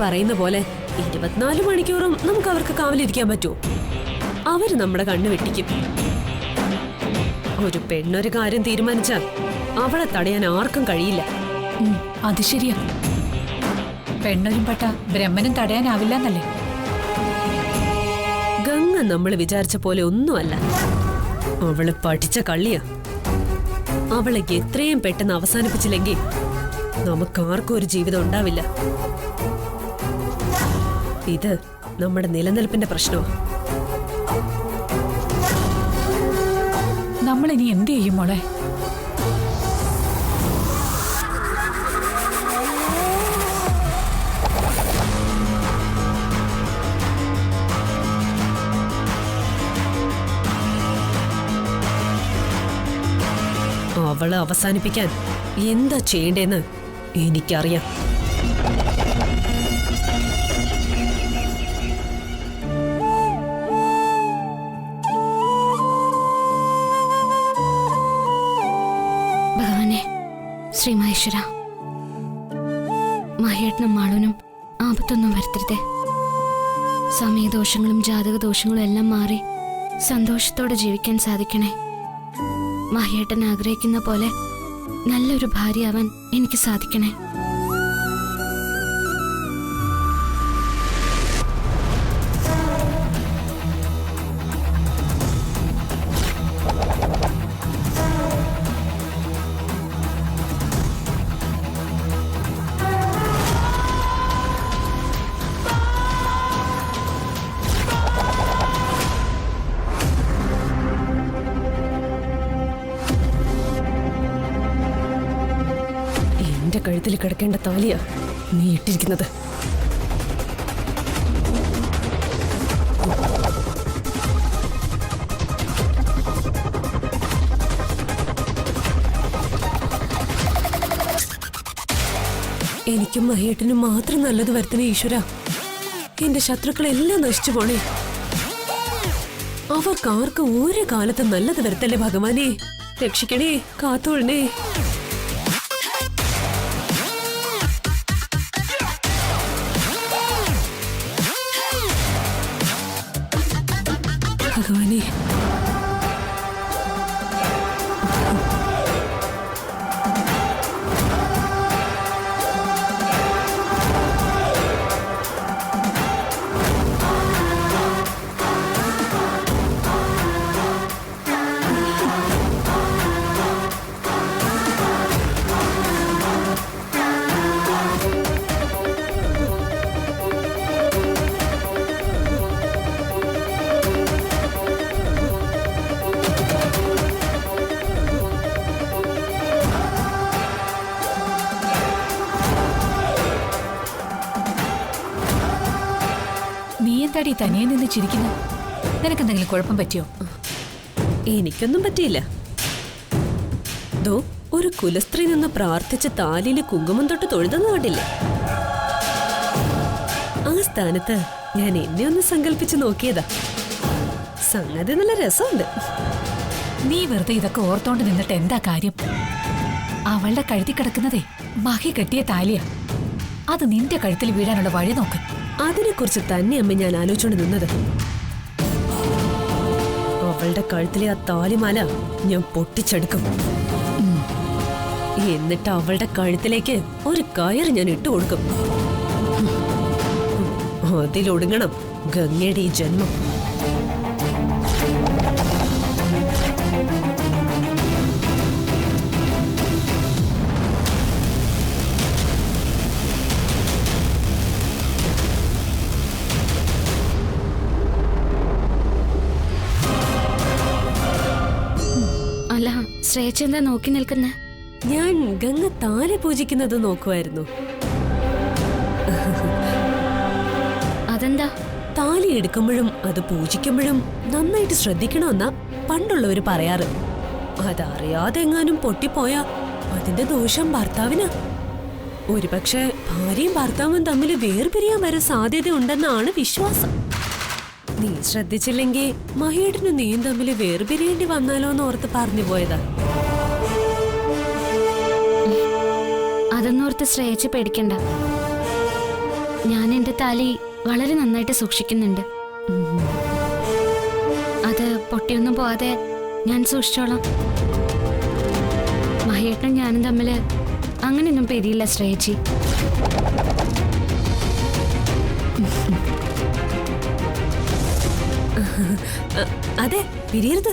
പറയുന്ന പോലെ 24 മണിക്കൂറും നമുക്ക് അവർക്ക് കാവലിരിക്കാൻ പറ്റുമോ? അവര് നമ്മുടെ കണ്ണ് വെട്ടിക്കും. ഒരു പെണ്ണൊരു കാര്യം തീരുമാനിച്ചാൽ അവളെ തടയാൻ ആർക്കും കഴിയില്ല. അത് ശരിയാ. പെണ്ണൊരും പട്ട ബ്രഹ്മനും തടയാനാവില്ല എന്നല്ലേ? ഗംഗ നമ്മൾ വിചാരിച്ച പോലെ ഒന്നുമല്ല. അവള് പഠിച്ച കള്ളിയാ. അവളെ എത്രയും പെട്ടെന്ന് അവസാനിപ്പിച്ചില്ലെങ്കിൽ നമുക്കാർക്കും ഒരു ജീവിതം ഉണ്ടാവില്ല. ഇത് നമ്മുടെ നിലനിൽപ്പിന്റെ പ്രശ്നമാണ്. നമ്മൾ ഇനി എന്ത് ചെയ്യും മോളെ? അവളെ അവസാനിപ്പിക്കാൻ എന്താ ചെയ്യേണ്ടതെന്ന് എനിക്കറിയാം. ഭഗവാനെ, ശ്രീ മഹേശ്വര, മഹേട്ടനും മാളുവിനും ആപത്തൊന്നും വരുത്തരുതേ. സമയദോഷങ്ങളും ജാതകദോഷങ്ങളും എല്ലാം മാറി സന്തോഷത്തോടെ ജീവിക്കാൻ സാധിക്കണേ. മഹേട്ടൻ ആഗ്രഹിക്കുന്ന പോലെ നല്ലൊരു ഭാര്യയാവാൻ എനിക്ക് സാധിക്കണേ. എന്റെ കഴുത്തിൽ കിടക്കേണ്ട താലിയാ നീ ഇട്ടിരിക്കുന്നത്. എനിക്കും മഹേട്ടനും മാത്രം നല്ലത് വരുത്തണേ ഈശ്വര. എന്റെ ശത്രുക്കളെല്ലാം നശിച്ചു പോണേ. അവർക്കാർക്ക് ഒരു കാലത്ത് നല്ലത് വരുത്തല്ലേ ഭഗവാനെ. രക്ഷിക്കണേ, കാത്തോളണേ. ഭഗവാനെ, എന്താടി തനിയെ നിന്ന് ചിരിക്കുന്നു? നിനക്കെന്തെങ്കിലും കുഴപ്പം പറ്റിയോ? എനിക്കൊന്നും പറ്റിയില്ല. ദോ, ഒരു കുലസ്ത്രീ നിന്ന് പ്രാർത്ഥിച്ച് താലിയില് കുങ്കുമം തൊട്ട് തൊഴുതെന്ന് കണ്ടില്ലേ? ആ സ്ഥാനത്ത് ഞാൻ എന്നെ ഒന്ന് സങ്കല്പിച്ച് നോക്കിയതാ. സംഗതി നല്ല രസമുണ്ട്. നീ വെറുതെ ഇതൊക്കെ ഓർത്തോണ്ട് നിന്നിട്ട് എന്താ കാര്യം? അവളുടെ കഴുത്തി കിടക്കുന്നതേ മഹി കെട്ടിയ താലിയാ. അത് നിന്റെ കഴുത്തിൽ വീഴാനുള്ള വഴി നോക്ക്. അതിനെക്കുറിച്ച് തന്നെ അമ്മ ഞാൻ ആലോചിച്ചോണ്ട് നിന്നത്. അവളുടെ കഴുത്തിലെ ആ താലിമാല ഞാൻ പൊട്ടിച്ചെടുക്കും. എന്നിട്ട് അവളുടെ കഴുത്തിലേക്ക് ഒരു കയറ് ഞാൻ ഇട്ടുകൊടുക്കും. അതിലൊടുങ്ങണം ഗംഗയുടെ ഈ ജന്മം. അല്ല, ശ്രേയച്ചെന്താ നോക്കി നിൽക്കുന്ന? ഞാൻ ഗംഗ താലി പൂജിക്കുന്നത് നോക്കുമായിരുന്നു. അതെന്താ? താലി എടുക്കുമ്പോഴും അത് പൂജിക്കുമ്പോഴും നന്നായിട്ട് ശ്രദ്ധിക്കണമെന്നാ പണ്ടുള്ളവര് പറയാറ്. അതറിയാതെ എങ്ങാനും പൊട്ടിപ്പോയാ അതിന്റെ ദോഷം ഭർത്താവിന്. ഒരുപക്ഷെ ഭാര്യയും ഭർത്താവും തമ്മിൽ വേർപിരിയാൻ വരെ സാധ്യതയുണ്ടെന്നാണ് വിശ്വാസം. നീ ശ്രദ്ധിച്ചില്ലെങ്കിൽ മഹേട്ടനും നീയും തമ്മിൽ വേർപിരിയേണ്ടി വന്നാലോ എന്ന് ഓർത്ത് പറഞ്ഞു പോയതാ. അതൊന്നോർത്ത് ശ്രേയച്ച് പേടിക്കണ്ട. ഞാൻ എന്റെ താലി വളരെ നന്നായിട്ട് സൂക്ഷിക്കുന്നുണ്ട്. അത് പൊട്ടിയൊന്നും പോവാതെ ഞാൻ സൂക്ഷിച്ചോളാം. മഹേട്ടനും ഞാനും തമ്മില് അങ്ങനെയൊന്നും പിരിയില്ല ശ്രേയച്ചി. അതെ, പിരിയരുത്.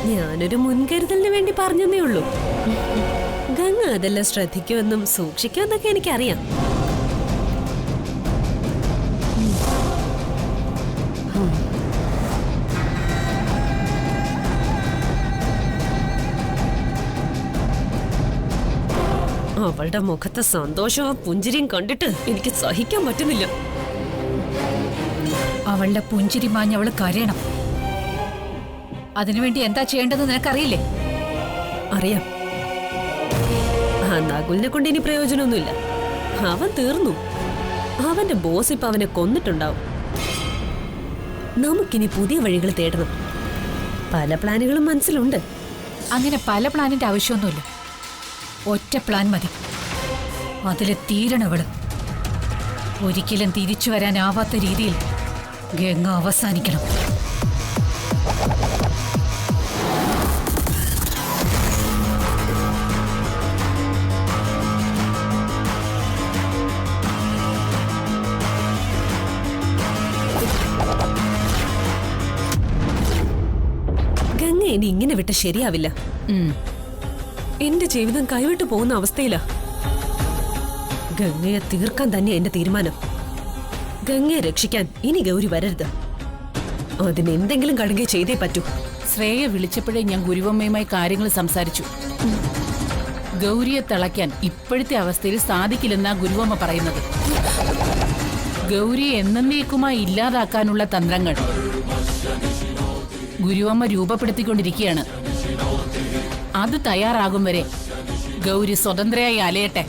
ഞാനൊരു മുൻകരുതലിന് വേണ്ടി പറഞ്ഞതേ ഉള്ളൂ. ഗംഗ അതെല്ലാം ശ്രദ്ധിക്കുമെന്നും സൂക്ഷിക്കുമെന്നൊക്കെ എനിക്കറിയാം. അവളുടെ മുഖത്തെ സന്തോഷവും പുഞ്ചിരിയും കണ്ടിട്ട് എനിക്ക് സഹിക്കാൻ പറ്റുന്നില്ല. അവളുടെ പുഞ്ചിരി മാഞ്ഞ് അവള് കരയണം. അതിനുവേണ്ടി എന്താ ചെയ്യേണ്ടത് നിനക്കറിയില്ലേ? അറിയാം. ആ നകുലിനെ കൊണ്ട് ഇനി പ്രയോജനമൊന്നുമില്ല. അവൻ തീർന്നു. അവന്റെ ബോസ് ഇപ്പൊ അവനെ കൊന്നിട്ടുണ്ടാവും. നമുക്കിനി പുതിയ വഴികൾ തേടണം. പല പ്ലാനുകളും മനസ്സിലുണ്ട്. അങ്ങനെ പല പ്ലാനിന്റെ ആവശ്യമൊന്നുമില്ല. ഒറ്റ പ്ലാൻ മതി. അതില് തീരണവള്. ഒരിക്കലും തിരിച്ചു വരാനാവാത്ത രീതിയിൽ ഗംഗ അവസാനിക്കണം. ഗംഗ ഇനി ഇങ്ങനെ വിട്ട ശരിയാവില്ല. എന്റെ ജീവിതം കൈവിട്ടു പോകുന്ന അവസ്ഥയിലാ. ഗംഗയെ തീർക്കാൻ തന്നെ എന്റെ തീരുമാനം. ഗംഗയെ രക്ഷിക്കാൻ ഇനി ഗൗരി വരരുത്. അതിനെന്തെങ്കിലും കടുകെ ചെയ്തേ പറ്റൂ. ശ്രേയ വിളിച്ചപ്പോഴേ ഞാൻ ഗുരുവമ്മയുമായി കാര്യങ്ങൾ സംസാരിച്ചു. ഗൗരിയെ തളയ്ക്കാൻ ഇപ്പോഴത്തെ അവസ്ഥയിൽ സാധിക്കില്ലെന്നാ ഗുരുവമ്മ പറയുന്നത്. ഗൗരിയെ എന്നേക്കുമായി ഇല്ലാതാക്കാനുള്ള തന്ത്രങ്ങൾ ഗുരുവമ്മ രൂപപ്പെടുത്തിക്കൊണ്ടിരിക്കുകയാണ്. അത് തയ്യാറാകും വരെ ഗൗരി സ്വതന്ത്രയായി അലയട്ടെ.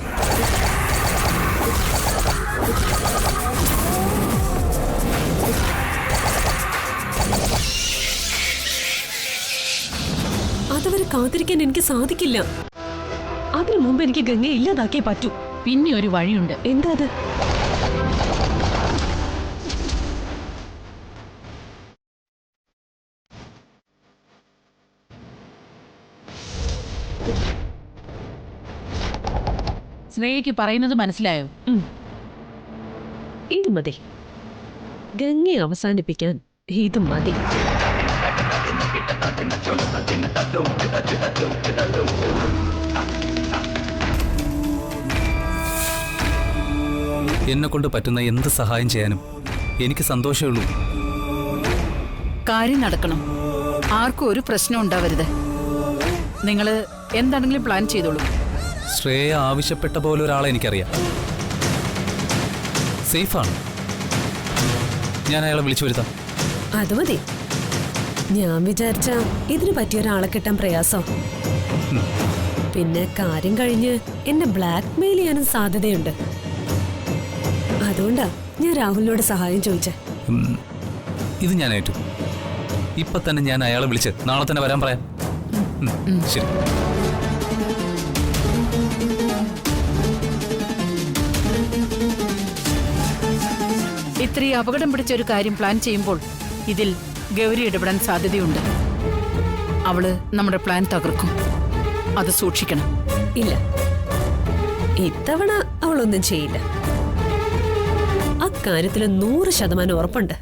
അതുവരെ കാത്തിരിക്കാൻ എനിക്ക് സാധിക്കില്ല. അതിനു മുമ്പ് എനിക്ക് ഗംഗയെ ഇല്ലാതാക്കിയേ പറ്റൂ. പിന്നെ ഒരു വഴിയുണ്ട്. എന്താ അത്? ശ്രേയയ്ക്ക് പറയുന്നത് മനസ്സിലായോ? ഇത് മതി. ഗംഗയെ അവസാനിപ്പിക്കാൻ ഇത് മതി. എന്നെ കൊണ്ട് പറ്റുന്ന എന്ത് സഹായം ചെയ്യാനും എനിക്ക് സന്തോഷമേ ഉള്ളൂ. കാര്യം നടക്കണം. ആർക്കും ഒരു പ്രശ്നം ഉണ്ടാവരുത്. നിങ്ങൾ എന്താണെങ്കിലും പ്ലാൻ ചെയ്തോളൂ. ശ്രേയ ആവശ്യപ്പെട്ട പോലെ ഒരാളെ എനിക്കറിയാം. സേഫാണ്. ഞാൻ അയാളെ വിളിച്ചു വരുത്താം. അത് മതി. ഞാൻ വിചാരിച്ച ഇതിന് പറ്റിയ ഒരാളെ കിട്ടാൻ പ്രയാസം. പിന്നെ കാര്യം കഴിഞ്ഞ് എന്നെ ബ്ലാക്ക് മെയിൽ ചെയ്യാനും സാധ്യതയുണ്ട്. അതുകൊണ്ടാ ഞാൻ രാഹുലിനോട് സഹായം ചോദിച്ചേ. ഇത് ഞാൻ ഏറ്റു. ഇപ്പൊ തന്നെ ഞാൻ അയാളെ വിളിച്ച് നാളെ തന്നെ വരാൻ പറയാം. ശരി. ഇത്രയും അപകടം പിടിച്ച ഒരു കാര്യം പ്ലാൻ ചെയ്യുമ്പോൾ ഇതിൽ ഗൗരി ഇടപെടാൻ സാധ്യതയുണ്ട്. അവള് നമ്മുടെ പ്ലാൻ തകർക്കും. അത് സൂക്ഷിക്കണം. ഇല്ല, ഇത്തവണ അവളൊന്നും ചെയ്യില്ല. അക്കാര്യത്തിൽ 100% ഉറപ്പുണ്ട്.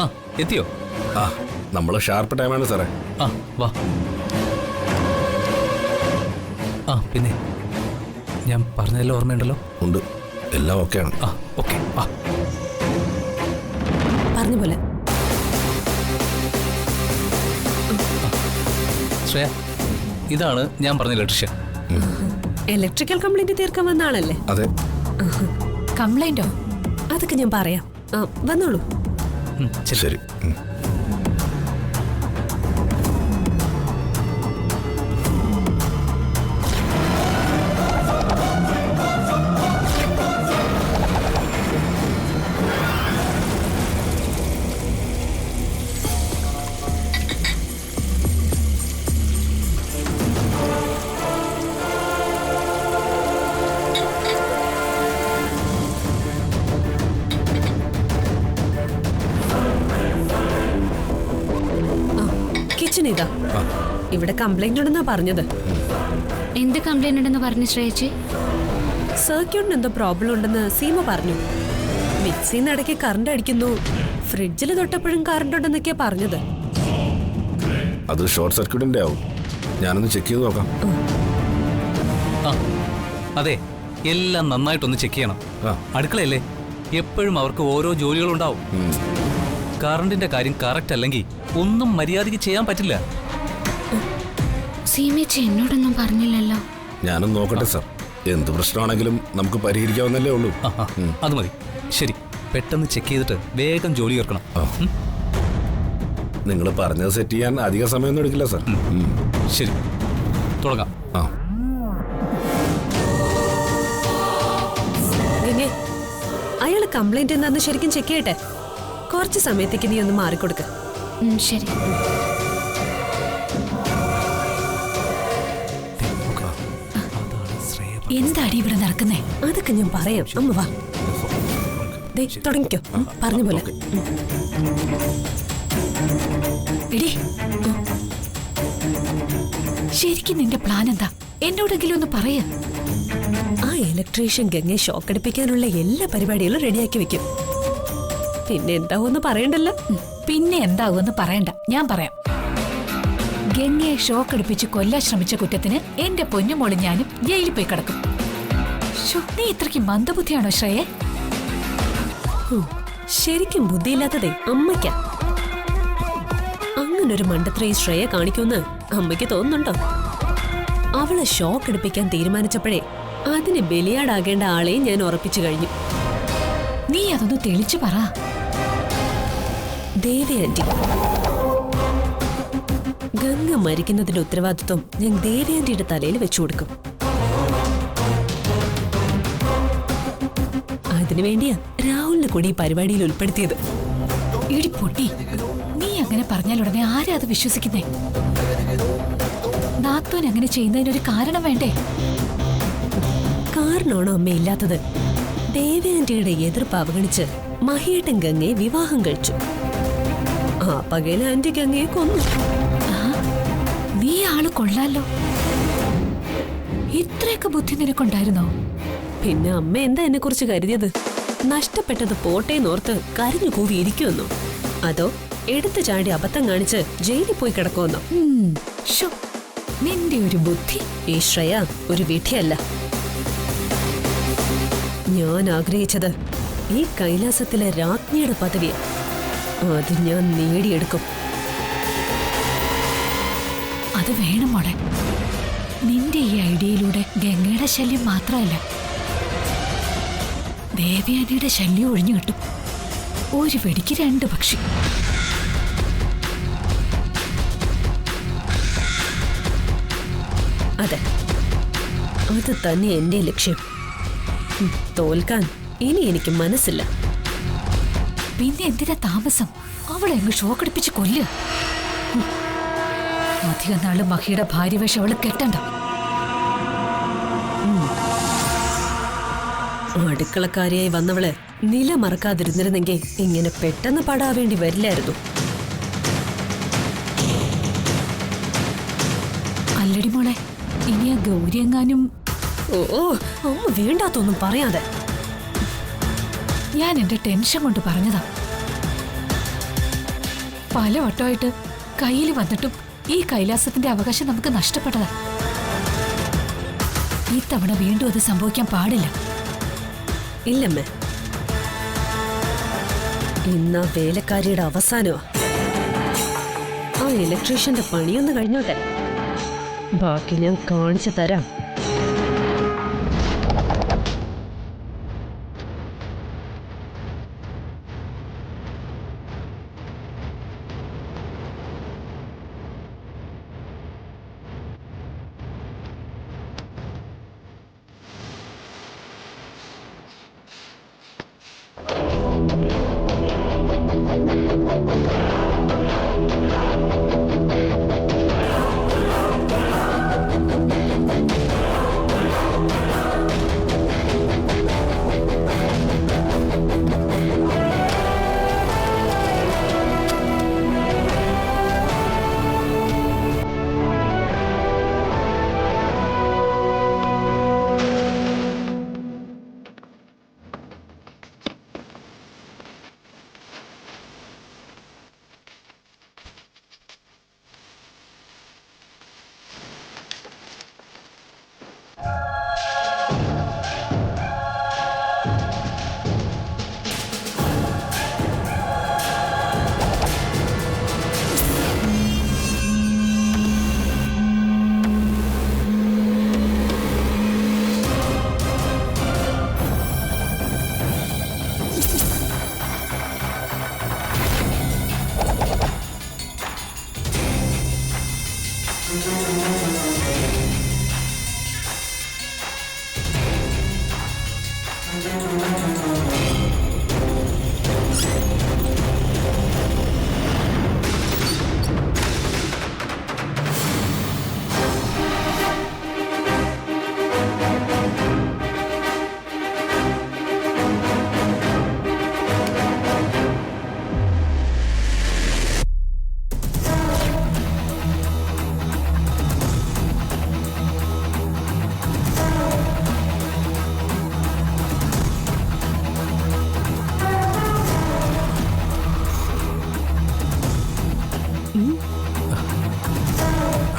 ആ, എത്തിയോ? ആ, നമ്മള് ഷാർപ്പ് ടൈമാണ് സാറേ. ആ, വാ. ആ, പിന്നെ ഞാൻ പറഞ്ഞതെല്ലാം ഓർമ്മയുണ്ടല്ലോ? ഉണ്ട്, എല്ലാം ഓക്കെയാണ്. ആ, ഓക്കെ, വാ. പറഞ്ഞ പോലെ. ശ്രേയ, ഇതാണ് ഞാൻ പറഞ്ഞ ഇലക്ട്രീഷ്യൻ. ഇലക്ട്രിക്കൽ കംപ്ലൈന്റ് തീർക്കാൻ വന്ന ആളല്ലേ? അതെ. കംപ്ലൈന്റോ? അതൊക്കെ ഞാൻ പറയാം. വന്നോളൂ. ശരി. കിച്ചൺ ഇതാ. ഇവിടെ കംപ്ലൈന്റ് ഉണ്ടെന്നാ പറഞ്ഞത്. എന്ത് കംപ്ലൈന്റ് ഉണ്ടെന്ന് പറഞ്ഞു ശ്രേയച്ചി? സർക്യൂട്ടിന് എന്തോ പ്രോബ്ലം ഉണ്ടെന്ന് സീമ പറഞ്ഞു. മിക്സിന്ന് ഇടയ്ക്ക് കറണ്ട് അടിക്കുന്നു, ഫ്രിഡ്ജിൽ തൊട്ടപ്പോഴും കറണ്ട് ഉണ്ടെന്നൊക്കെയാ പറഞ്ഞത്. അത് ഷോർട്ട് സർക്യൂട്ടിന്റെ ആവും. ഞാനൊന്ന് ചെക്ക് ചെയ്ത് നോക്കാം. അതെ, എല്ലാം നന്നായിട്ടൊന്ന് ചെക്ക് ചെയ്യണം. അടുക്കളയല്ലേ, എപ്പോഴും അവർക്ക് ഓരോ ജോലികളുണ്ടാവും. കറണ്ടിന്റെ കാര്യം കറക്റ്റ് അല്ലെങ്കിൽ ഒന്നും മര്യാദയ്ക്ക് ചെയ്യാൻ പറ്റില്ല. സീമേച്ചി എന്നോടൊന്നും പറഞ്ഞില്ലല്ലോ. ഞാനും നോക്കട്ടെ സാർ. എന്ത് പ്രശ്നമാണെങ്കിലും നമുക്ക് പരിഹരിക്കാവുന്നല്ലേ ഉള്ളൂ. അത് മതി. ശരി, പെട്ടെന്ന് ചെക്ക് ചെയ്തിട്ട് വേഗം ജോലി തീർക്കണം. നിങ്ങൾ പറഞ്ഞത് സെറ്റ് ചെയ്യാൻ അധിക സമയമൊന്നും എടുക്കില്ല സാർ. ശരി, തുടങ്ങാം. അയാള് കംപ്ലൈന്റ് എന്താന്ന് ശരിക്കും ചെക്ക് ചെയ്യട്ടെ. കുറച്ച് സമയത്തേക്ക് നീ ഒന്ന് മാറിക്കൊടുക്ക. ശരി. എന്താടി ഇവിടെ നടക്കുന്നേ? അതൊക്കെ ഞാൻ പറയാം. അമ്മ വാ, തുടങ്ങിക്കോ. പറഞ്ഞ പോലെ. എടി, ശരിക്കും നിന്റെ പ്ലാൻ എന്താ? എന്നോടെങ്കിലും ഒന്ന് പറയ. ആ ഇലക്ട്രീഷ്യൻ ഗംഗയെ ഷോക്ക് അടിപ്പിക്കാനുള്ള എല്ലാ പരിപാടികളും റെഡിയാക്കി വെക്കും. പിന്നെ എന്താവൂന്ന് പറയണ്ടല്ലോ. പിന്നെ എന്താവൂന്ന് പറയണ്ട, ഞാൻ പറയാം. ഗംഗയെ ഷോക്ക് അടിപ്പിച്ച് കൊല്ലാൻ ശ്രമിച്ച കുറ്റത്തിന് എന്റെ പൊന്നുമോള് ഞാനും ജയിലിൽ പോയി കിടക്കും. നീ ഇത്രയ്ക്ക് മന്ദബുദ്ധിയാണോ ശ്രേയെ? ശരിക്കും ബുദ്ധിയില്ലാത്തതേ അമ്മയ്ക്ക. അങ്ങനൊരു മണ്ടത്ര ഈ ശ്രേയ കാണിക്കുമെന്ന് അമ്മയ്ക്ക് തോന്നുന്നുണ്ടോ? അവളെ ഷോക്ക് അടിപ്പിക്കാൻ തീരുമാനിച്ചപ്പോഴേ അതിന് ബലിയാടാകേണ്ട ആളെയും ഞാൻ ഉറപ്പിച്ചു കഴിഞ്ഞു. നീ അതൊന്ന് തെളിച്ചു പറ. ദേവി ആന്റി. ഗംഗ മരിക്കുന്നതിന്റെ ഉത്തരവാദിത്വം ഞാൻ ദേവി ആന്റിയുടെ തലയിൽ വെച്ചു കൊടുക്കും. അതിനുവേണ്ടിയാ രാഹുലിനെ കൂടി ഈ പരിപാടിയിൽ ഉൾപ്പെടുത്തിയത്. ഇടി പൊട്ടി, നീ അങ്ങനെ പറഞ്ഞാൽ ഉടനെ ആരാ അത് വിശ്വസിക്കുന്നേ? നാത്തോൻ അങ്ങനെ ചെയ്യുന്നതിനൊരു കാരണം വേണ്ടേ? കാരണമാണോ അമ്മ ഇല്ലാത്തത്? ദേവി ആന്റിയുടെ എതിർപ്പ് അവഗണിച്ച് മഹിയേട്ടൻ ഗംഗയെ വിവാഹം കഴിച്ചു. ആ പകയിൽ ആന്റി ഗംഗയെ കൊന്നു. നീ ആള് കൊള്ളാലോ. ഇത്രയൊക്കെ ബുദ്ധി നിനക്കുണ്ടായിരുന്നോ? പിന്നെ അമ്മ എന്താ എന്നെ കുറിച്ച് കരുതിയത്? നഷ്ടപ്പെട്ടത് പോട്ടേന്നോർത്ത് കരഞ്ഞു കൂവി ഇരിക്കുമെന്നോ? അതോ എടുത്തു ചാടി അബദ്ധം കാണിച്ച് ജയിലിൽ പോയി കിടക്കുമെന്നോ? നിന്റെ ഒരു ബുദ്ധി. ഈ ശ്രേയ ഒരു വിധിയല്ല. ഞാൻ ആഗ്രഹിച്ചത് ഈ കൈലാസത്തിലെ രാജ്ഞിയുടെ പദവിയാ. അത് ഞാൻ നേടിയെടുക്കും. അത് വേണം മോളെ. നിന്റെ ഈ ഐഡിയയിലൂടെ ഗംഗയുടെ ശല്യം മാത്രമല്ല, ദേവയാനിയുടെ ശല്യം ഒഴിഞ്ഞു കിട്ടും. ഒരു വെടിക്ക് രണ്ട് പക്ഷി. അതെ, അത് തന്നെ എന്റെ ലക്ഷ്യം. തോൽക്കാൻ ഇനി എനിക്ക് മനസ്സില്ല. പിന്നെ എന്തിനാ താമസം? അവളെ അങ്ങ് ഷോക്കടിപ്പിച്ച് കൊല്ലുക. അധികം നാള് മഹിയുടെ ഭാര്യവേഷം അവള് കെട്ടണ്ട. അടുക്കളക്കാരിയായി വന്നവള് നില മറക്കാതിരുന്നിരുന്നെങ്കിൽ ഇങ്ങനെ പെട്ടെന്ന് പടാവേണ്ടി വരില്ലായിരുന്നു. അല്ലടി മോളെ, ഇനി ആ ഗൗരി എങ്ങാനും... ഓ അമ്മ വേണ്ടാത്തൊന്നും പറയാതെ. ഞാൻ എന്റെ ടെൻഷൻ കൊണ്ട് പറഞ്ഞതാ. പല വട്ടമായിട്ട് കയ്യിൽ വന്നിട്ടും ഈ കൈലാസത്തിന്റെ അവകാശം നമുക്ക് നഷ്ടപ്പെട്ടതാ. ഈ തവണ വീണ്ടും അത് സംഭവിക്കാൻ പാടില്ല. ഇല്ലമ്മേ, ഇന്നാ വേലക്കാരിയുടെ അവസാനമാ. ആ ഇലക്ട്രീഷ്യന്റെ പണിയൊന്ന് കഴിഞ്ഞോട്ടെ, ബാക്കി ഞാൻ കാണിച്ചു തരാം.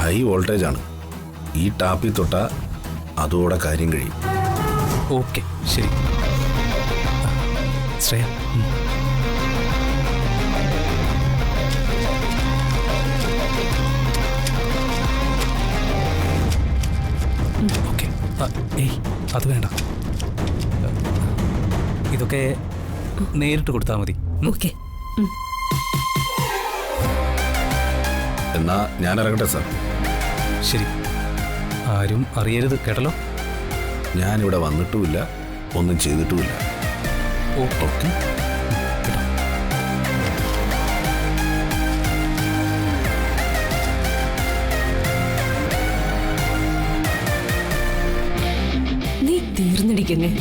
ഹൈ വോൾട്ടേജ് ആണ്. ഈ ടാപ്പിൽ തൊട്ടാ അതോടെ കാര്യം കഴിയും. ഓക്കെ, ശരി. ശ്രേയ, ഓക്കെ. ഏയ്, അത് വേണ്ട. ഇതൊക്കെ നേരിട്ട് കൊടുത്താൽ മതി. ഓക്കെ. എന്നാ ഞാൻ ഇറങ്ങട്ടെ സാർ. ശരി, ആരും അറിയരുത് കേട്ടല്ലോ. ഞാനിവിടെ വന്നിട്ടുമില്ല, ഒന്നും ചെയ്തിട്ടുമില്ല. ഓക്കെ. നീ തീർന്നിടിക്കങ്ങേ,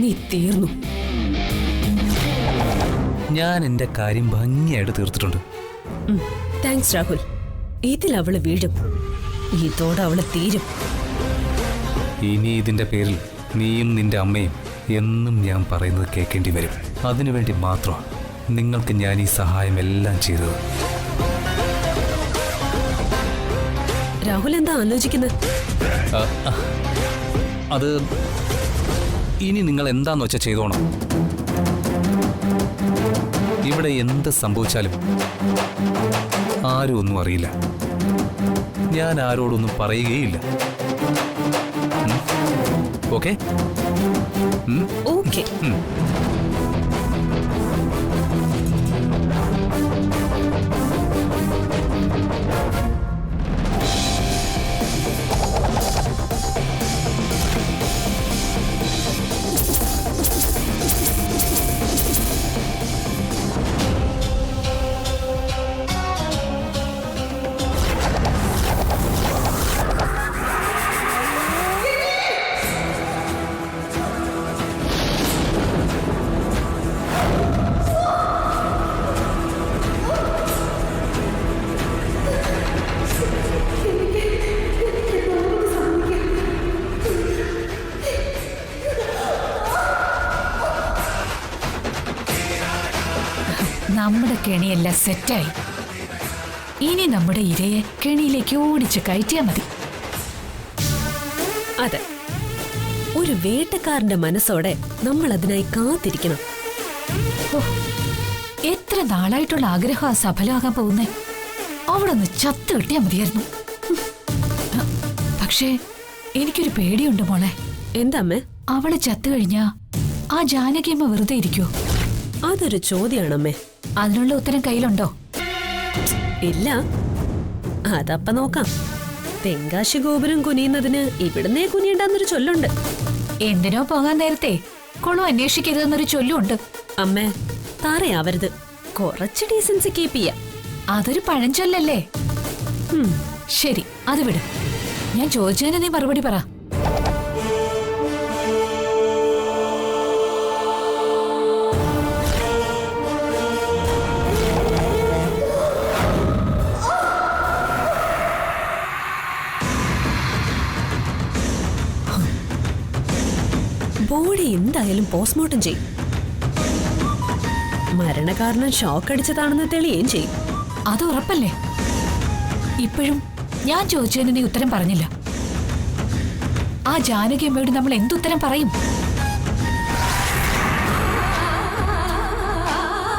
നീ തീർന്നു. ഞാൻ എൻ്റെ കാര്യം ഭംഗിയായിട്ട് തീർത്തിട്ടുണ്ട്. താങ്ക്സ് രാഹുൽ. ഇതിൽ അവള് വീഴും, ഇതോടെ അവള് തീരും. ഇനി ഇതിൻ്റെ പേരിൽ നീയും നിന്റെ അമ്മയും എന്നും ഞാൻ പറയുന്നത് കേൾക്കേണ്ടി വരും. അതിനുവേണ്ടി മാത്രമാണ് നിങ്ങൾക്ക് ഞാൻ ഈ സഹായം എല്ലാം ചെയ്തത്. രാഹുൽ എന്താ ആലോചിക്കുന്നത്? അത് ഇനി നിങ്ങൾ എന്താന്ന് വെച്ചാൽ ചെയ്തോണം. ഇവിടെ എന്ത് സംഭവിച്ചാലും ആരും ഒന്നും അറിയില്ല. ഞാൻ ആരോടൊന്നും പറയുകയില്ല. ഓക്കെ? ഓക്കെ. നമ്മുടെ കെണിയെല്ലാം സെറ്റായി. ഇനി നമ്മുടെ ഇരയെ കെണിയിലേക്ക് ഓടിച്ച് കയറ്റിയാ മതി. അതെ, ഒരു വേട്ടക്കാരന്റെ മനസ്സോടെ നമ്മൾ അതിനായി കാത്തിരിക്കണം. ഓ, എത്ര നാളായിട്ടുള്ള ആഗ്രഹം ആ സഫലമാകാൻ പോകുന്നേ. അവിടെ ഒന്ന് ചത്തു കിട്ടിയാ മതിയായിരുന്നു. പക്ഷേ എനിക്കൊരു പേടിയുണ്ട് മോളെ. എന്താ അമ്മേ? അവള് ചത്തു കഴിഞ്ഞാ ആ ജാനകിയമ്മ വെറുതെ ഇരിക്കോ? അതൊരു ചോദ്യാണമ്മേ. അതിനുള്ള ഉത്തരം കയ്യിലുണ്ടോ? ഇല്ല, അതപ്പ നോക്കാം. തെങ്കാശി ഗോപുരം കുനിയുന്നതിന് ഇവിടുന്നേ കുനിയണ്ടെന്നൊരു ചൊല്ലുണ്ട്. എന്തിനോ പോകാൻ നേരത്തെ കുളം അന്വേഷിക്കരുതെന്നൊരു ചൊല്ലുണ്ട്. അമ്മേ, താറയാവരുത്. കുറച്ച് ഡീസൻസി കീപ്പ് ചെയ്യാം. അതൊരു പഴഞ്ചൊല്ലല്ലേ? ശരി, അത് വിട്. ഞാൻ ചോദിച്ചതിന് നീ മറുപടി പറ. ബോഡി എന്തായാലും പോസ്റ്റ്മോർട്ടം ചെയ്യും. മരണകാരണം ഷോക്ക് അടിച്ചതാണെന്ന് തെളിയുകയും ചെയ്യും. അത് ഉറപ്പല്ലേ? ഇപ്പോഴും ഞാൻ ചോദിച്ചതിന് നീ ഉത്തരം പറഞ്ഞില്ല. ആ ജാനകിയമ്മയോട് നമ്മൾ എന്തുത്തരം പറയും?